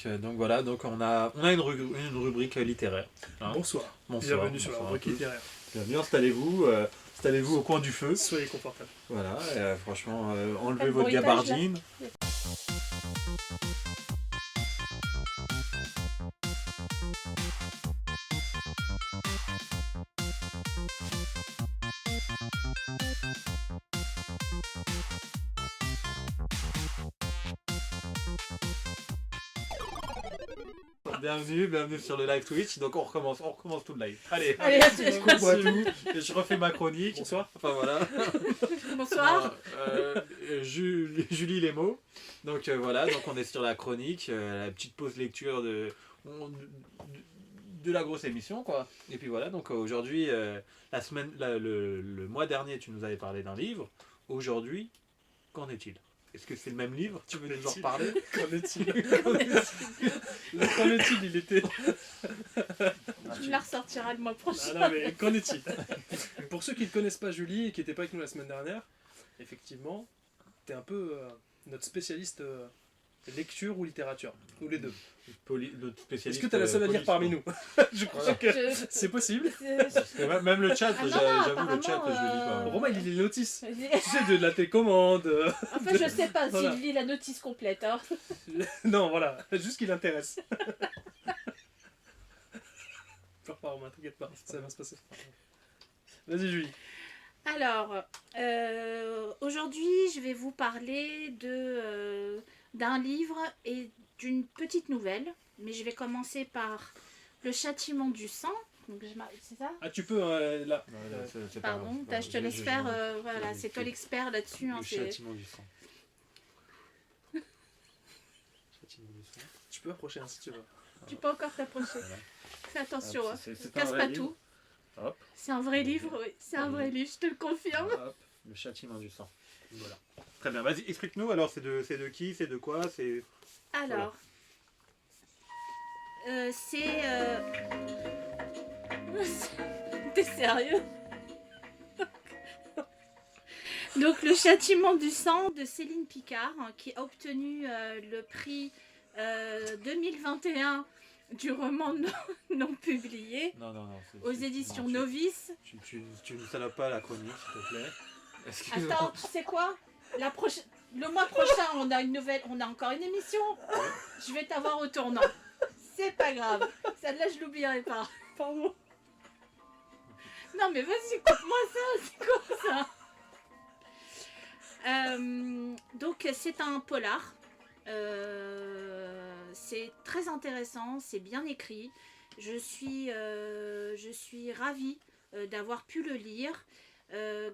Donc voilà, donc on a une rubrique littéraire. Hein. Bonsoir. Bonsoir. Bienvenue sur la rubrique littéraire. Bienvenue, installez-vous au coin du feu. Soyez confortables. Voilà, franchement, enlevez Pas de votre bruitage, gabardine. Bienvenue sur le live Twitch. Donc on recommence tout le live. Allez, Allez, coupe-moi tout. Je refais ma chronique. Bonsoir. Enfin voilà. bonsoir. Julie Lémo. Donc voilà, donc on est sur la chronique, la petite pause lecture de la grosse émission quoi. Et puis voilà, donc aujourd'hui, le mois dernier tu nous avais parlé d'un livre. Aujourd'hui, qu'en est-il? Est-ce que c'est le même livre? Tu veux nous en reparler? Qu'en est-il? Qu'en est-il? Il était... Tu me la ressortiras le mois prochain. Ah non, mais qu'en est-il? Pour ceux qui ne connaissent pas Julie et qui n'étaient pas avec nous la semaine dernière, effectivement, t'es un peu notre spécialiste lecture ou littérature, ou les deux. Notre spécialiste. Est-ce que t'es la seule à lire parmi nous? Je crois que Je- c'est possible. Parce que même le chat, Ah non, j'avoue le chat, apparemment, je le lis pas. Romain, il lit les notices. Tu sais, de la télécommande. Enfin, je sais pas Voilà. s'il lit la notice complète. Hein. Non, voilà, juste qu'il intéresse. Pleure pas, Romain, t'inquiète pas, ça va se passer. Vas-y, Julie. Alors, aujourd'hui, je vais vous parler d'un livre et d'une petite nouvelle. Mais je vais commencer par Le châtiment du sang. Donc, c'est ça? Ah, tu peux, là. C'est pas Pardon, grave. je te laisse faire. Voilà, c'est toi l'expert là-dessus. Hein, Le c'est- châtiment du sang. Châtiment du sang. Tu peux approcher si tu veux. Tu peux encore t'approcher. Voilà. Fais attention, Hop, hein. c'est Casse un vrai pas livre. tout. Hop. C'est un vrai livre, oui. C'est un vrai livre, je te le confirme. Hop. Le châtiment du sang. Voilà. Très bien, vas-y, explique-nous alors, c'est de qui, c'est de quoi, c'est... Alors, c'est... T'es sérieux? Donc, Le châtiment du sang de Céline Picard, hein, qui a obtenu le prix 2021 du roman non publié Non. aux éditions non, Novice. Tu ne salopes pas la chronique, s'il te plaît. Excuse-moi. Attends, tu sais quoi? Le mois prochain, on a encore une émission. Je vais t'avoir au tournant. C'est pas grave. Celle-là, je l'oublierai pas. Pardon. Non, mais vas-y, coupe-moi ça. C'est quoi ça? Donc, c'est un polar. C'est très intéressant. C'est bien écrit. Je suis ravie d'avoir pu le lire.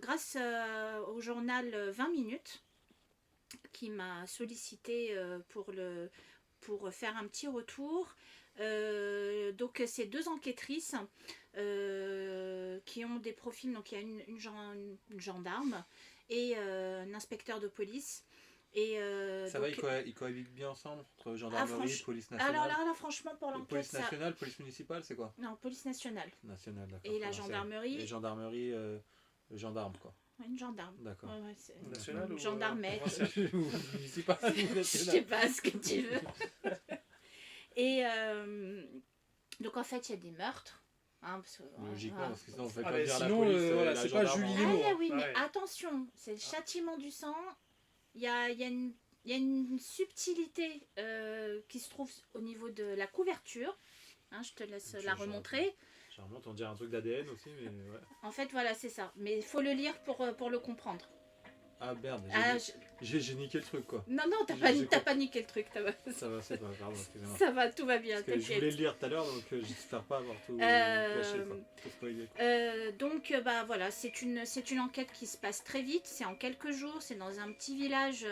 Grâce au journal 20 minutes qui m'a sollicité pour faire un petit retour. Donc c'est deux enquêtrices qui ont des profils, donc il y a une gendarme et un inspecteur de police. Et, Ça donc, va, ils cohabitent bien ensemble entre gendarmerie, police nationale. alors là, franchement, pour l'enquête, Police nationale, police municipale, c'est quoi? Non, police nationale. Nationale, d'accord. Et la Comment c'est? gendarmerie. Et gendarmerie, gendarme quoi. Une gendarme. D'accord. Ouais, ouais, c'est... National ou Gendarmette. provincial? Ou municipale, ou Je nationale. sais pas ce que tu veux. Et donc en fait il y a des meurtres. Hein, parce que, Logiquement, voilà. parce que sinon on fait Ah, pas mais dire la sinon, police, voilà, la c'est pas gendarme, Julie hein. Lémo. Ah oui, mais Ouais. attention, c'est le châtiment du sang. Il y a une subtilité qui se trouve au niveau de la couverture. Hein, je te laisse la remontrer. Généralement, on dirait un truc d'ADN aussi, mais ouais. En fait, voilà, c'est ça. Mais il faut le lire pour le comprendre. Ah merde, Ah, j'ai niqué le truc quoi. Non, t'as J'ai pas niqué le truc. Ça va, c'est pas grave, excusez-moi. Ça va, tout va bien, Parce que je voulais t'inquiète. le lire tout à l'heure, donc j'espère pas avoir tout gâché quoi. Tout spoilé, quoi. Donc bah voilà, c'est une enquête qui se passe très vite, c'est en quelques jours, c'est dans un petit village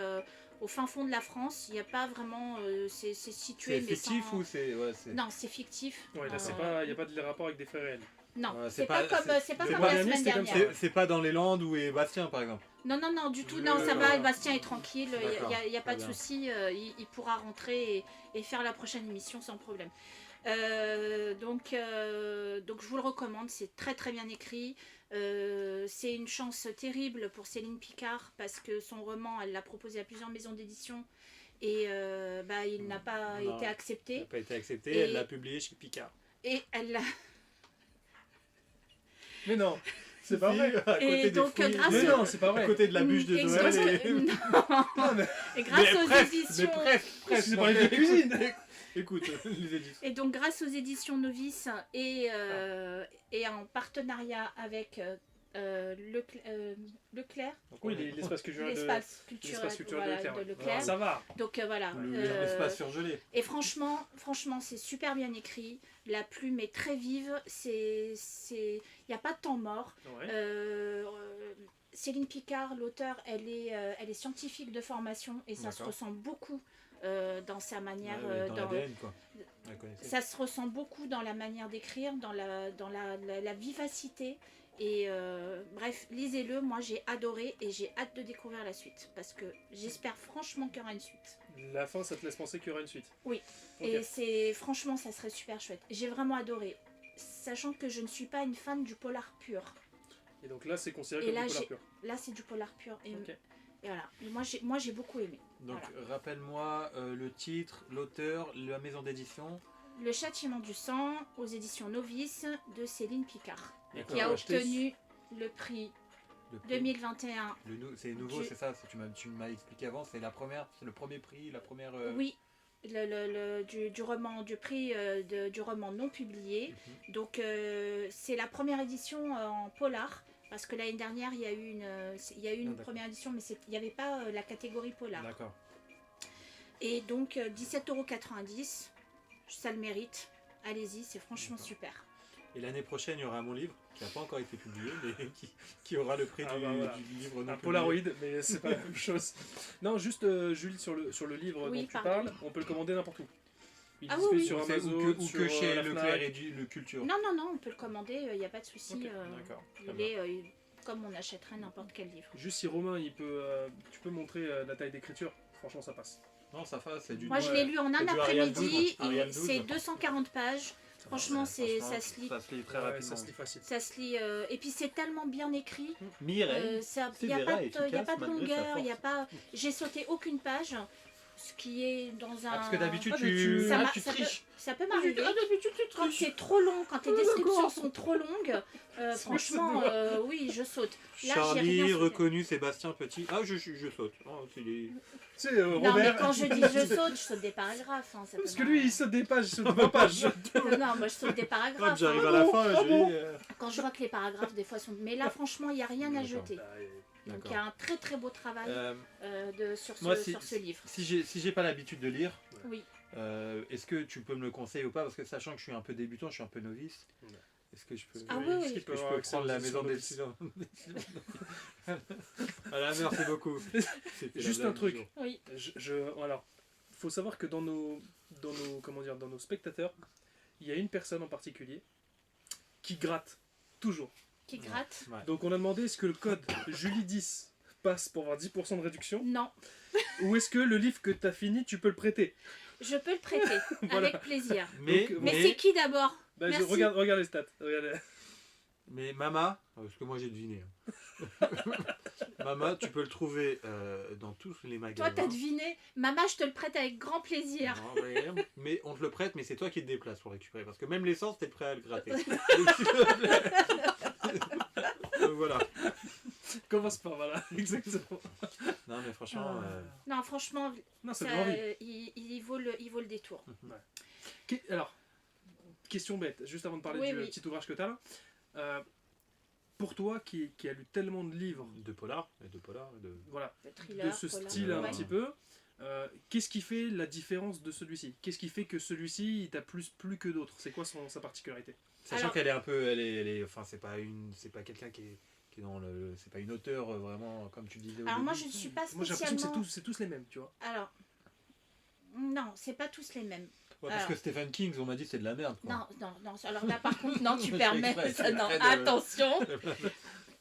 au fin fond de la France, il n'y a pas vraiment, c'est situé C'est mais fictif sans... ou c'est... Ouais, c'est... Non, c'est fictif. Ouais, là, c'est pas, y a pas de rapport avec des faits réels. Non, Ouais, c'est pas comme c'est la pas- semaine c'était comme dernière. C'est pas dans les Landes ou est Bastien par exemple. Non, du tout, non, ça va, Bastien est tranquille, D'accord, il n'y a pas de très bien. souci, il pourra rentrer et faire la prochaine émission sans problème. Donc je vous le recommande, c'est très très bien écrit. C'est une chance terrible pour Céline Picard parce que son roman, elle l'a proposé à plusieurs maisons d'édition Et il n'a pas Non. été Elle accepté. n'a pas été acceptée, Et- elle l'a publié chez Picard. Et elle l'a. Mais non, c'est pas Si, vrai. à côté Et des donc, fruits- grâce Mais au- non, c'est pas à vrai. côté de la bûche de Noël. Non, mais Et grâce aux presque, éditions. presque. c'est pas les cuisine. Écoute, les éditions. Et donc grâce aux éditions Novice et en partenariat avec Leclerc, Oui, l'espace culturel de... l'espace culturel, l'espace culturel voilà, de Leclerc. de Ouais. Leclerc. Ça va. Donc voilà. L'espace surgelé. Et franchement, c'est super bien écrit. La plume est très vive. Il n'y a pas de temps mort. Ouais. Céline Picard, l'auteur, elle est scientifique de formation et ça se D'accord. ressent beaucoup dans sa manière. Dans l'ADN, quoi. La connaissance. Ça se ressent beaucoup dans la manière d'écrire, dans la vivacité. Et bref, lisez-le. Moi, j'ai adoré et j'ai hâte de découvrir la suite parce que j'espère franchement qu'il y aura une suite. La fin, ça te laisse penser qu'il y aura une suite. Oui. Ok. Et franchement, ça serait super chouette. J'ai vraiment adoré, sachant que je ne suis pas une fan du polar pur. Et donc là, c'est considéré Et comme là, du polar j'ai- pur. Là, c'est du polar pur. Et Ok. voilà. Moi, j'ai beaucoup aimé. Donc, Voilà. rappelle-moi le titre, l'auteur, la maison d'édition. Le châtiment du sang aux éditions Novice de Céline Picard, D'accord. qui a acheté obtenu le prix Le prix. 2021. C'est nouveau, Du- c'est ça. Tu m'as expliqué avant. C'est le premier prix, la première. Oui, du roman, du prix du roman non publié. Donc c'est la première édition en polar. Parce que l'année dernière, il y a eu une d'accord. première édition, mais il n'y avait pas la catégorie polar. D'accord. Et donc 17,90 €, ça le mérite. Allez-y, c'est franchement D'accord. super. Et l'année prochaine, il y aura mon livre qui n'a pas encore été publié, mais qui aura le prix Ah du, bah voilà. du livre non Un publié. Polaroid, mais c'est pas la même chose. Non, juste Julie, sur le livre Oui, dont tu pardon. parles, on peut le commander n'importe où. Il est Ah disponible oui, oui. sur Ou Amazon, que sur chez la Leclerc Fnac. et le Culture. Non, on peut le commander, il n'y a pas de souci. Ok, D'accord. très Il bien. est comme on achèterait n'importe quel livre. Juste si Romain, tu peux montrer la taille d'écriture, franchement ça passe. Non, ça va, c'est du. Moi, je l'ai lu en c'est un du Arial après-midi. 12, Arial et 12. C'est 240 pages. Franchement, ça se lit. Ça se lit très Ouais, rapidement. ça se lit facile. Ça se lit. Et puis, c'est tellement bien écrit. Mireille, Il n'y a sévère pas et de, y a efficace pas de malgré sa longueur. Y a force. pas... J'ai sauté aucune page. Ce qui est dans un. Ah, parce que d'habitude, Ah, mais tu- Ça, tu ça peut, triches. ça peut m'arriver. Quand c'est trop long, quand tes descriptions sont trop longues, franchement, oui, je saute. Là, j'ai rien Charlie, sauté. reconnu, Sébastien Petit. Ah, je saute. Oh, c'est des- Tu sais, Non, mais Robert, quand je dis je saute des paragraphes. Hein, ça peut parce que lui il m'arriver. saute des pages, il saute 20 pages. Non, moi je saute des Hop, paragraphes. j'arrive hein. à la fin, Ah je bon dis, Quand je vois que les paragraphes, des fois, sont. Mais là, franchement, il n'y a rien à D'accord. jeter. Donc D'accord. il y a un très très beau travail sur moi, ce livre. Si j'ai pas l'habitude de lire, Oui. est-ce que tu peux me le conseiller ou pas? Parce que sachant que je suis un peu débutant, je suis un peu novice. Ouais. Est-ce que je peux, Ah oui, est-ce oui. que Tu peux je avoir peux accès prendre aux la éditions maison Novice. Voilà, merci beaucoup. C'était la Juste blague un du truc. jour. Oui. Alors, faut savoir que dans nos spectateurs, il y a une personne en particulier qui gratte toujours. Qui gratte. Ouais. Donc on a demandé est-ce que le code Julie10 passe pour avoir 10% de réduction Non, ou est-ce que le livre que tu as fini, tu peux le prêter. je peux le prêter Voilà. avec plaisir. Mais, Donc, Mais c'est qui d'abord? Bah, Merci. regarde les stats. Regarde. mais Mama, parce que moi j'ai deviné. hein. Mama, tu peux le trouver dans tous les magasins. Toi, t'as deviné. Maman, je te le prête avec grand plaisir. Non, mais on te le prête, mais c'est toi qui te déplaces pour récupérer. Parce que même l'essence, t'es prêt à le gratter. Donc, s'il te plaît. Donc, voilà. Commence par voilà, exactement. Non, mais franchement. Non, franchement, Non, ça ça, donne envie. il vaut le détour. Alors, question bête, juste avant de parler Oui, du oui. petit ouvrage que tu as là. Pour toi qui a lu tellement de livres, De polar. Et de polar. Et de... voilà, Le thriller, de ce polar, style un ouais. petit peu, qu'est-ce qui fait la différence de celui-ci? Qu'est-ce qui fait que celui-ci il t'a plus plu que d'autres? C'est quoi sa particularité? Sachant Alors- qu'elle est un peu. Elle est, enfin, c'est pas quelqu'un qui est dans le. C'est pas une auteure vraiment, comme tu disais au Alors moi, début. je ne suis pas Moi j'ai l'impression spécialement... que c'est tous les mêmes, tu vois. Alors, non, c'est pas tous les mêmes. Ouais, parce Alors. que Stephen King, on m'a dit c'est de la merde. Quoi. Non. Alors là, par contre, non, tu Je fais permets exprès, ça. c'est Non, exprès de- attention.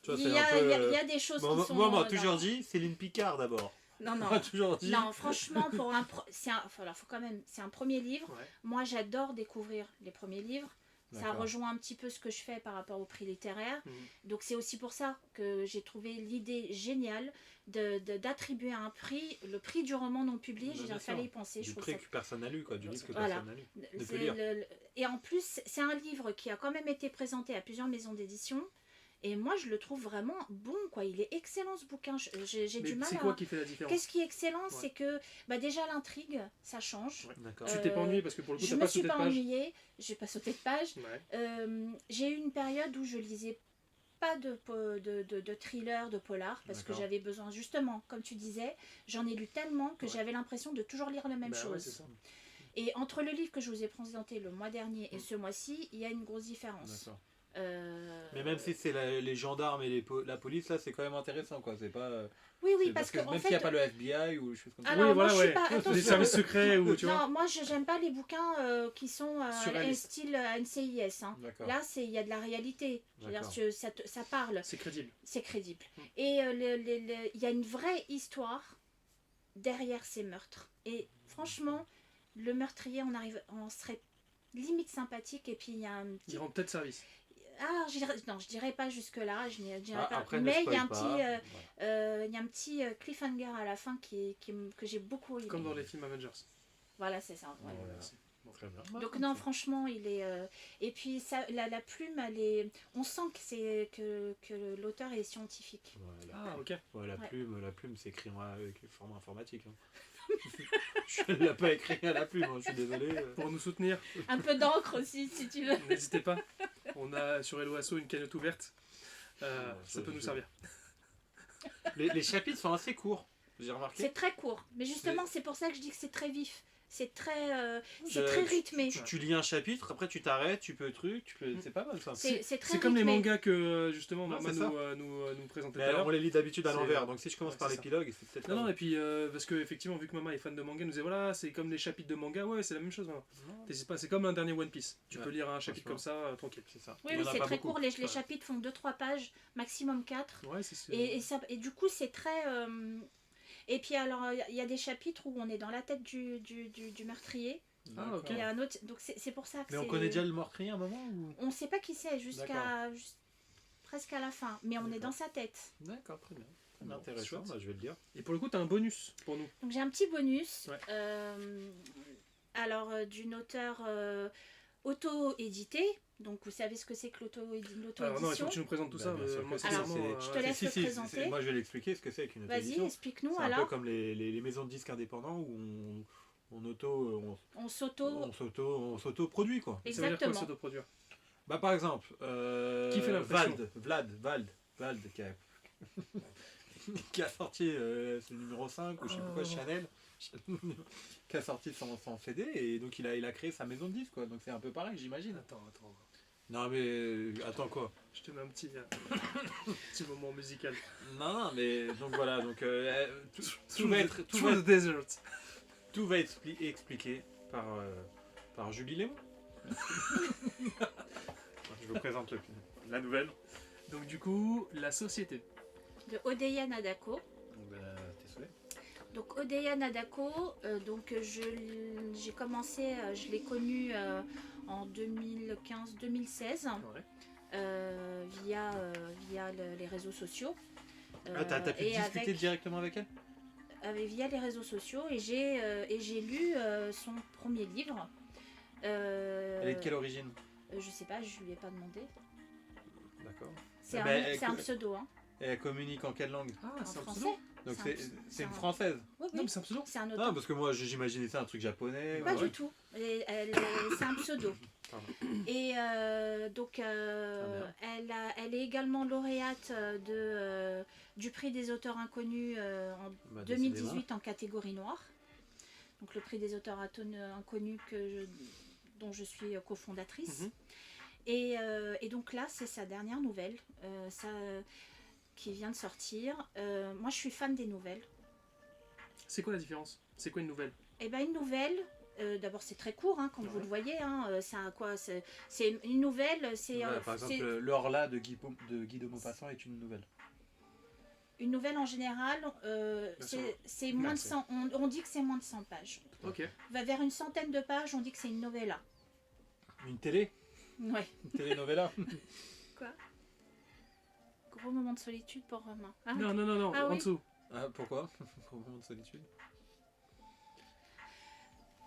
Tu vois, Il c'est y un a, peu, il y a des choses qui sont... Moi, on m'a non. toujours dit Céline Picard d'abord. Non, On non. m'a toujours dit. Non, franchement, alors, faut quand même... C'est un premier livre. Ouais. Moi, j'adore découvrir les premiers livres. Ça D'accord. rejoint un petit peu ce que je fais par rapport au prix littéraire. Mhm. Donc c'est aussi pour ça que j'ai trouvé l'idée géniale d'attribuer un prix, le prix du roman non publié. Bien Il sûr. fallait y penser. Je Du trouve prix ça... que personne n'a lu, quoi, du livre que Voilà. personne n'a lu. Ne c'est peut lire. Et en plus, c'est un livre qui a quand même été présenté à plusieurs maisons d'édition. Et moi, je le trouve vraiment bon, quoi. Il est excellent, ce bouquin. J'ai Mais du mal c'est à... quoi qui fait la différence? Qu'est-ce qui est excellent, Ouais. c'est que déjà l'intrigue, ça change. Ouais. D'accord. Tu t'es pas ennuyé parce que pour le coup, Je t'as me pas suis sauté de pas page. ennuyée, j'ai pas sauté de page. Ouais. J'ai eu une période où je lisais pas de thriller, de polar, parce que D'accord. j'avais besoin, justement, comme tu disais, j'en ai lu tellement que Ouais. j'avais l'impression de toujours lire la même Bah ouais, chose. c'est ça. Et entre le livre que je vous ai présenté le mois dernier et Mm. ce mois-ci, il y a une grosse différence. D'accord. Euh, Mais même si c'est les gendarmes et la police, là, c'est quand même intéressant, quoi. C'est pas. Oui, oui, c'est parce que même en s'il fait... n'y a pas le FBI ou des choses comme ça. Alors, Oui, moi, voilà, je suis ouais. pas... Des Attention, services secrets ou tu vois. non, moi, j'aime pas les bouquins qui sont Surréalistes. style NCIS. Hein. D'accord. Là, il y a de la réalité. Je veux dire, D'accord. ça parle. C'est crédible. C'est crédible. Mm. Et il y a une vraie histoire derrière ces meurtres. Et franchement, le meurtrier, on serait limite sympathique. Et puis il y a un petit... Il rend peut-être service. Ah, non, je dirais pas jusque-là. Je dirais Ah, pas. après, ne Mais il y a spoil un pas. petit, Voilà. il y a un petit cliffhanger à la fin que j'ai beaucoup aimé. Comme dans les films Avengers. Voilà, c'est ça. ouais. Voilà. Merci. Bon. Très bien. Donc non, franchement, il est... Et puis ça, la plume, elle est... On sent que l'auteur est scientifique. Voilà. Ah, ok. Ouais, la Ouais. plume, c'est écrit avec format informatique. Hein. Je ne l'ai pas écrit à la plume, hein, je suis désolé. Pour nous soutenir, Un peu d'encre aussi, si tu veux. n'hésitez pas. On a sur Hello Asso une cagnotte ouverte. Ouais, Ça peut nous je- servir. Les chapitres sont assez courts, j'ai remarqué. C'est très court. Mais justement, c'est pour ça que je dis que c'est très vif. C'est très Tu- rythmé. Tu lis un chapitre, après tu t'arrêtes, tu peux c'est pas mal ça. C'est très C'est comme les rythmé. mangas que justement Non, Maman c'est ça. nous présentait Mais tout à alors, l'heure. on les lit d'habitude à C'est- l'envers, donc si je commence ouais, par c'est ça. l'épilogue, c'est peut-être. Non, non, et puis parce que effectivement, vu que maman est fan de manga, elle nous disait voilà, c'est comme les chapitres de manga, ouais, c'est la même chose. Maman. T'hésites pas, c'est comme un dernier One Piece. Tu Ouais, peux lire un chapitre comme franchement. ça, tranquille. C'est ça. Oui, Il y oui, en a c'est pas très beaucoup. court. Les Ouais. chapitres font 2-3 pages, maximum 4. Ouais, c'est. Et du coup, c'est très... Et puis alors, il y a des chapitres où on est dans la tête du meurtrier. Ah, ok. Il y a un autre... Donc c'est pour ça que Mais on c'est- connaît déjà le meurtrier à un moment ou... On sait pas qui c'est presque à la fin, mais on est D'accord. dans sa tête. D'accord, très bien. Très Bon, intéressant, chouette. bah, je vais le dire. Et pour le coup, t'as un bonus pour nous. Donc j'ai un petit bonus. Ouais. Alors d'une auteure auto-éditée. Donc vous savez ce que c'est que Alors non, il faut l'auto-édition. que tu nous présentes tout Bah, ça. bien sûr Moi, que Alors, sincèrement, je te laisse le présenter. Moi je vais l'expliquer ce que c'est qu'une Vas-y, auto-édition. explique-nous C'est un peu alors. comme les maisons de disques indépendants où On s'auto... on s'auto-produit quoi. Ça veut dire quoi Exactement. s'autoproduire? Bah par exemple, Qui fait l'impression? Vald qui a sorti c'est le numéro 5 ou je sais pas quoi, Chanel, qui a sorti son CD et donc il a créé sa maison de disques quoi. Donc c'est un peu pareil j'imagine. Attends. Non mais attends quoi. Je te mets un petit, petit moment musical. Non mais donc voilà donc tout Through the desert. va être expliqué par Julie Léon. Je vous présente la nouvelle. Donc du coup, la société. De Odeya Nadako. Donc, t'es souhait. Donc Odeya Nadako, j'ai commencé, je l'ai connue en 2015-2016 Ouais. via les réseaux sociaux. T'as pu et discuter directement avec elle? via les réseaux sociaux et j'ai lu son premier livre. Elle est de quelle origine? Je sais pas, je lui ai pas demandé. D'accord. C'est Ah un, bah, elle c'est un co- pseudo, hein, Et elle communique en quelle langue? Ah, en c'est un français. pseudo. Donc C'est un c'est une un- française? Oui, Non, oui, mais c'est un pseudo. c'est un Non, auteur. parce que moi j'imaginais ça un truc japonais. Pas ouais. du tout. C'est un pseudo. Pardon. Et donc, elle est également lauréate du prix des auteurs inconnus en Bah, 2018 en catégorie noire. Donc le prix des auteurs inconnus dont je suis cofondatrice. Mhm. Et donc là, c'est sa dernière nouvelle qui vient de sortir. Moi, je suis fan des nouvelles. C'est quoi la différence? C'est quoi une nouvelle? Eh ben une nouvelle, d'abord c'est très court, hein, comme vous le voyez. Hein, c'est une nouvelle, c'est Ouais, par exemple, l'Orla de Guy de Maupassant est une nouvelle. une nouvelle en général. sûr. C'est moins de Merci. 100. On dit que c'est moins de 100 pages. Ok. Vers une centaine de pages, on dit que c'est une novella. Une télé? Ouais. Telenovela. Gros moment de solitude pour Romain. Ah, Non, Ah en oui. dessous. Ah, pourquoi? Pour moment de solitude.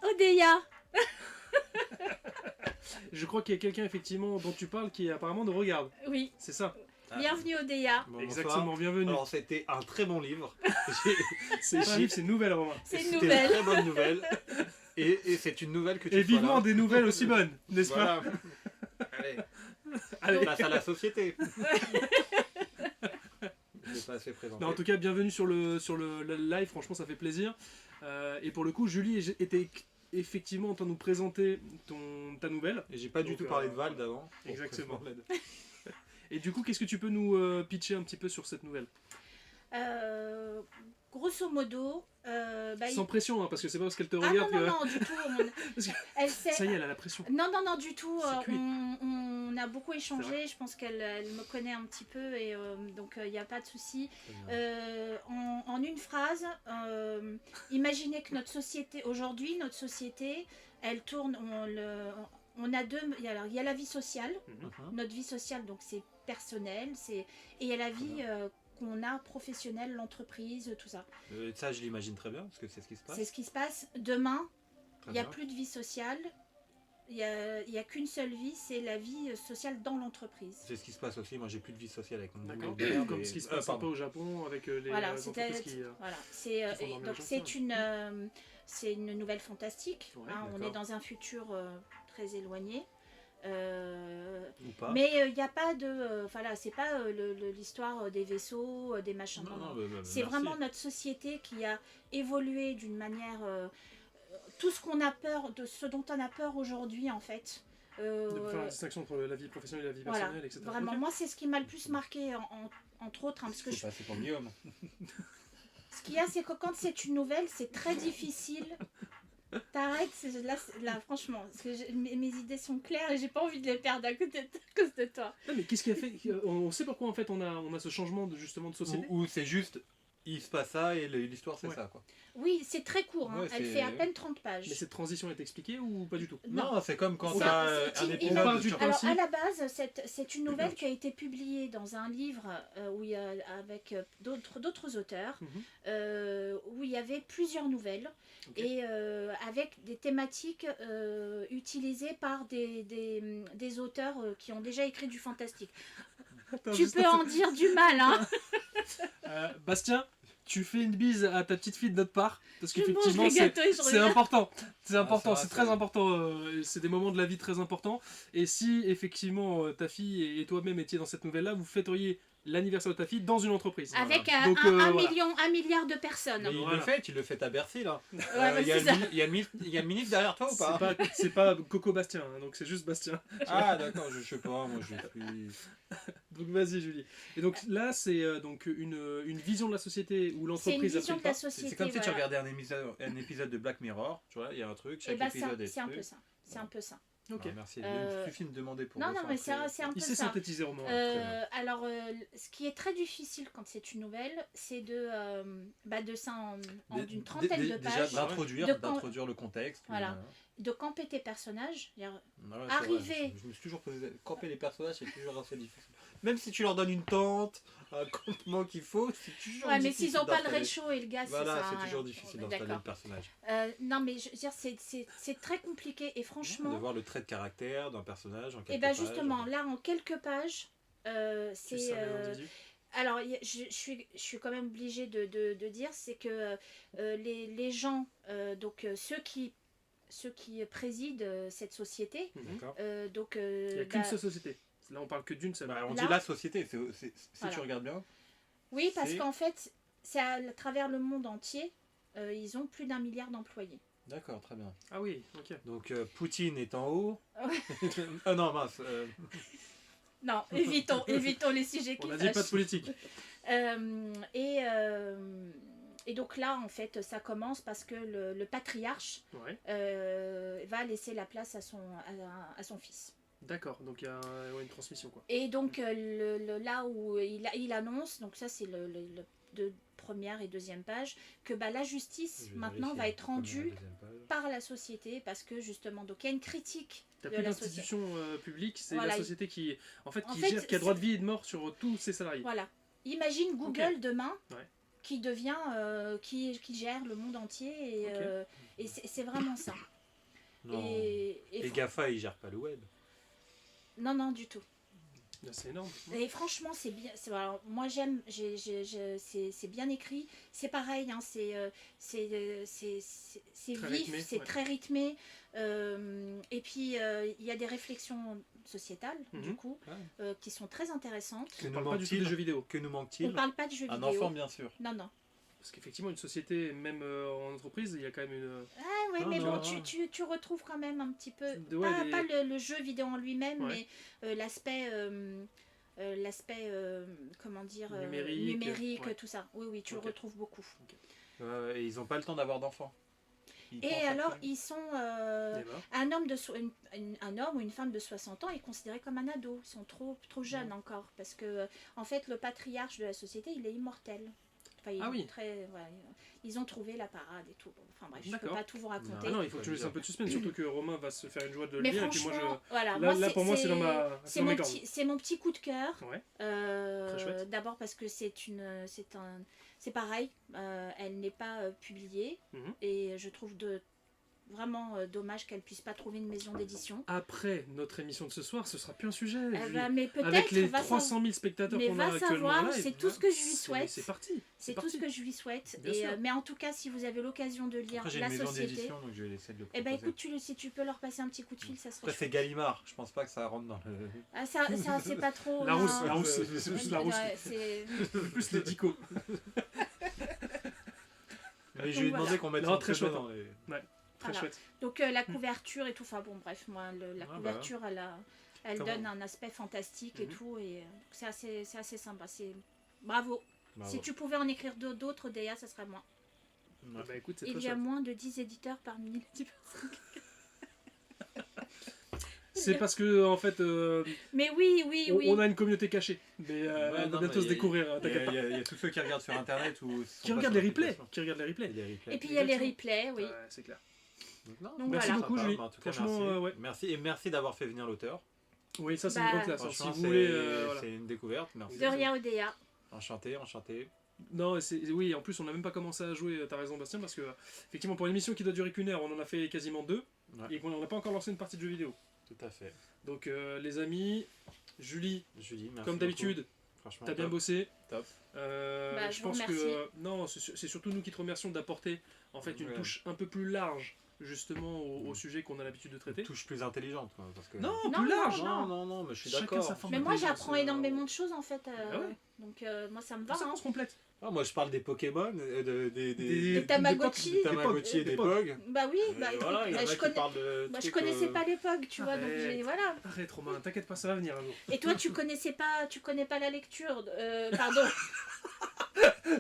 Odeya. Je crois qu'il y a quelqu'un effectivement dont tu parles qui apparemment nous regarde. Oui. C'est ça. Ah. Bienvenue Odeya. Bon, Exactement, bonsoir. bienvenue. Alors, c'était un très bon livre. J'ai- C'est pas un livre, c'est une nouvelle, Romain. C'est une C'était nouvelle. très bonne nouvelle. Et c'est une nouvelle que tu Et sois vivement là. des nouvelles aussi bonnes, n'est-ce pas? Voilà. Allez, Allez. place à la société. Je l'ai pas assez présenté. Non, en tout cas, bienvenue sur le live, franchement, ça fait plaisir. Et pour le coup, Julie était effectivement en train de nous présenter ta nouvelle. Et j'ai pas du Donc, tout parlé de Vald avant. exactement. Et du coup, qu'est-ce que tu peux nous pitcher un petit peu sur cette nouvelle? Grosso modo, Sans pression, hein, parce que c'est pas parce qu'elle te Ah regarde non, que... non, du tout. Parce que- Elle sait... Ça y est, elle a la pression. Non, du tout. C'est cuit. On a beaucoup C'est échangé. vrai. Je pense qu'elle me connaît un petit peu et donc il n'y a pas de souci. En une phrase, imaginez que notre société, aujourd'hui, notre société, elle tourne. On a deux. Il y a la vie sociale. Notre vie sociale, donc c'est personnel. Et il y a la vie qu'on a professionnelle, l'entreprise, tout ça. Ça, je l'imagine très bien, parce que c'est ce qui se passe. C'est ce qui se passe. Demain, Très il n'y a bien. plus de vie sociale. Il n'y a qu'une seule vie, c'est la vie sociale dans l'entreprise. C'est ce qui se passe aussi. Moi, j'ai plus de vie sociale avec mon D'accord. boulot de merde Comme et- ce qui se passe un peu pardon. au Japon avec les Voilà, entreprises qui... voilà. font dormir Donc les gens, c'est une nouvelle fantastique. Ouais, hein, on d'accord. est dans un futur très éloigné. Ou pas. Mais il n'y a pas de... voilà, c'est pas l'histoire des vaisseaux, des machins. Non, non, C'est merci. vraiment notre société qui a évolué d'une manière... tout ce qu'on a peur, de ce dont on a peur aujourd'hui, en fait. De faire la distinction entre la vie professionnelle et la vie Voilà, personnelle, etc. vraiment. Ok. Moi, c'est ce qui m'a le plus marqué, entre autres. Hein, parce que C'est passé pour Guillaume. ce qu'il y a, c'est que quand c'est une nouvelle, c'est très difficile. T'arrêtes, là, franchement, parce que mes idées sont claires et j'ai pas envie de les perdre à cause de toi. Non, mais qu'est-ce qui a fait... On sait pourquoi en fait on a ce changement justement de société. Ou c'est juste, il se passe ça et l'histoire c'est Ouais. ça quoi. Oui, c'est très court, hein. Ouais, Elle c'est- fait à peine 30 pages. Mais cette transition est expliquée ou pas du tout? Non. C'est comme quand C'est- t'as c'est un une- épisode on parle du sur- temps. Alors, aussi. à la base, c'est une nouvelle qui a été publiée dans un livre où il y a, avec d'autres auteurs, où il y avait plusieurs nouvelles, Ok. et avec des thématiques utilisées par des auteurs qui ont déjà écrit du fantastique. Attends, Tu juste peux un en dire du mal, hein. Bastien, tu fais une bise à ta petite fille de notre part, parce Je mange qu'effectivement les c'est gâteaux et je c'est reviens. important, c'est important, ça va, c'est très c'est- important, c'est des moments de la vie très importants, et si effectivement ta fille et toi-même étiez dans cette nouvelle-là, vous fêteriez l'anniversaire de ta fille dans une entreprise. Avec Donc, un voilà. milliard de personnes. Mais il Voilà. le fait à Bercy là. Ouais, mais Il y a c'est ça. il y a le ministre derrière toi ou pas? C'est pas Coco Bastien, hein, donc c'est juste Bastien. Ah d'accord, je sais pas, moi je suis... Donc vas-y Julie. Et donc là c'est donc une vision de la société où C'est une l'entreprise a pris vision le de la pas. société. C'est comme si tu voilà. regardais un épisode de Black Mirror, tu vois, il y a un truc, Et chaque bah, épisode est c'est un truc. peu ça. C'est un peu ça. Ok. Ah, merci, Euh, il suffit de me demander pour Non, non, mais recentrer. c'est un peu Il sait ça. synthétiser Romain. Alors, ce qui est très difficile quand c'est une nouvelle, c'est de ça en Dé- d'une trentaine dé- de Déjà pages, d'introduire de quand- d'introduire le contexte. Voilà. De camper tes personnages. Ouais, Arriver. c'est vrai, je me suis toujours posé... Camper les personnages, c'est toujours assez difficile. Même si tu leur donnes une tente, un campement qu'il faut, c'est toujours Ouais, mais difficile s'ils n'ont pas le d'installer. réchaud et le gaz, Voilà, ça sert à c'est rien. toujours difficile On est d'installer le d'accord. personnage. Non, mais je veux dire, c'est très compliqué. Et De franchement, voir le trait de caractère d'un personnage en quelques et ben pages. justement, là, en quelques pages, c'est. Alors, je suis quand même obligée de dire, c'est que les gens, donc ceux qui président cette société, D'accord. donc Il n'y a qu'une seule société. Là on parle que d'une seule. Bah, on Là- dit la société, si Voilà. tu regardes bien. oui, parce c'est- qu'en fait, c'est à travers le monde entier, ils ont plus d'1 milliard d'employés. D'accord, très bien. Ah oui, ok. Donc Poutine est en haut. Ah non, mince. Non, évitons les sujets qui On a dit pas de fâchent. politique. Et donc là, en fait, ça commence parce que le patriarche Ouais. va laisser la place à son fils. D'accord, donc il y a une transmission quoi. Et donc là où il annonce, donc ça c'est de première et deuxième page, que bah, la justice Je vais maintenant va vérifier. être rendue Première et deuxième page. par la société, parce que justement, donc il y a une critique T'as de plus la société. d'institution publique, c'est Voilà. la société qui, En qui fait, gère, qui a droit de vie et de mort sur tous ses salariés. Voilà. Imagine Google demain Ouais. qui devient, qui gère le monde entier et c'est vraiment ça. Non. Et Les GAFA, ils gèrent pas le web. non, du tout. C'est énorme. Et franchement, c'est bien. Alors, moi, j'aime. C'est bien écrit. C'est pareil. Hein, c'est Très vif, rythmé, c'est ouais. très rythmé. Et puis, il y a des réflexions sociétales, du Mhm. coup, Ouais. qui sont très intéressantes. Que On nous parle pas du tout des manque-t-il jeux vidéo. Que nous On ne manque-t-il parle pas de jeux Un vidéo. enfant, bien sûr. Non. Parce qu'effectivement, une société, même en entreprise, il y a quand même une. Ah ouais, Non, mais non, bon, non. tu retrouves quand même un petit peu. Ouais, Pas le jeu vidéo en lui-même, Ouais. mais l'aspect. Comment dire, Numérique, ouais. tout ça. Oui, tu Ok. le retrouves beaucoup. Et ils n'ont pas le temps d'avoir d'enfants. Ils Et pensent alors, à- ils sont. Eh ben, Un homme, un homme ou une femme de 60 ans est considéré comme un ado. Ils sont trop jeunes encore. Parce que, en fait, le patriarche de la société, il est immortel. Enfin, il Ah est oui. ils ont trouvé la parade et tout. Bon, enfin bref, je ne peux D'accord. pas tout vous raconter. ah non, il faut que tu laisses un peu de suspense, surtout que Romain va se faire une joie de le Mais lire. Et puis franchement, moi, voilà. là, pour moi, c'est dans ma. C'est dans mon, mes cordes. c'est mon petit coup de cœur. Ouais. Très chouette. D'abord parce que c'est pareil, elle n'est pas publiée Mhm. et je trouve vraiment dommage qu'elle puisse pas trouver une maison d'édition. Après notre émission de ce soir, ce sera plus un sujet. Julie. Mais peut-être, Avec les va 300 000 spectateurs mais qu'on a va actuellement savoir, en live, c'est tout ce que je lui souhaite. C'est parti. C'est tout ce que je lui souhaite. Bien sûr. Mais en tout cas, si vous avez l'occasion de lire Après, j'ai La une maison Société, d'édition, donc je vais laisser de le eh proposer. ben écoute, si tu peux leur passer un petit coup de fil, ça serait Après, c'est chouette. Gallimard. Je pense pas que ça rentre dans le. Ah, ça c'est pas trop. La non. rousse, la rousse, c'est plus la rousse. Ouais, c'est- Plus les dico. Mais je lui ai Donc, demandé qu'on mette Non, son très pseudo chouette. dans les. Très Voilà. chouette. Donc la couverture et tout, enfin bon bref, moi la bah. couverture elle Comment- donne un aspect fantastique et Mhm. tout et c'est assez sympa. Bravo. Bravo. Si tu pouvais en écrire d'autres Déa, ça serait moins. Ouais. Bah écoute, c'est Il très y a chouette. moins de 10 éditeurs parmi les 10 personnes. C'est parce que, en fait, Mais oui. on a une communauté cachée. Mais Ouais, on va non, bientôt mais se découvrir, hein, Il y, t'inquiète pas. a- il y a tous ceux qui regardent sur internet ou. Qui regardent les replays. Qui regardent les replays. Et puis il y a les replays, oui. Ouais, c'est clair. Donc Merci voilà. beaucoup, Julie. En tout cas, Franchement, merci. ouais. Merci. Et merci d'avoir fait venir l'auteur. Oui, ça c'est Bah, une grande classe. hein. Si Franchement, vous c'est voulez, voilà. c'est une découverte. Merci. De rien Odéa. Enchanté. Non, oui, en plus on n'a même pas commencé à jouer, t'as raison Bastien, parce que effectivement pour une émission qui doit durer qu'une heure, on en a fait quasiment 2, Ouais. et qu'on n'a pas encore lancé une partie de jeux vidéo. Tout à fait. Donc les amis, Julie, Julie, merci. comme d'habitude, beaucoup. Franchement, t'as bien top. bossé. Top. Bah, Je je pense vous que remercie. non, c'est surtout nous qui te remercions d'apporter en fait une Ouais. touche un peu plus large justement au sujet qu'on a l'habitude de traiter. Une touche plus intelligente. Quoi, parce que... Non, Non, plus non, large. Non, mais je suis Chacun d'accord. sa forme Mais moi d'intelligence, j'apprends énormément de choses en fait. Ah ouais. Donc moi ça me va. Comme ça hein. qu'on se complète. Ah, moi, je parle des Pokémon, Des Tamagotchi. des Tamagotchi et Des des Pog. Pog. Bah oui, Et bah, écoute, voilà, il y en a je qui connais. parlent de. Bah, je trucs, connaissais pas l'époque, tu vois, donc Arrête. voilà. Arrête Romain, t'inquiète pas, ça va venir un jour. Et toi, tu connais pas la lecture, pardon.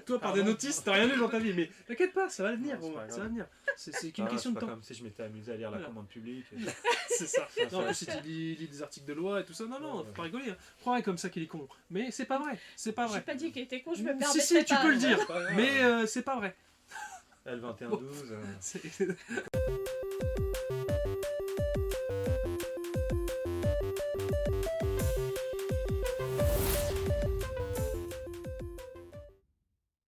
Toi, par des Pardon. notices, t'as rien lu dans ta vie, mais t'inquiète pas, ça va venir, Non, c'est Romain, pas ça grave. va venir. C'est Ah, qu'une question c'est de pas temps. comme si je m'étais amusé à lire la Voilà. commande publique. C'est ça. Ça, Non, en ça- plus, si tu lis des articles de loi et tout ça, non, Ouais. faut pas rigoler. Hein. Croirais comme ça qu'il est con. Mais c'est pas vrai, c'est pas J'ai vrai. pas dit qu'il était con, je me Si, permettrai si, tu pas. peux le dire, C'est pas grave. mais c'est pas vrai. L2112. C'est-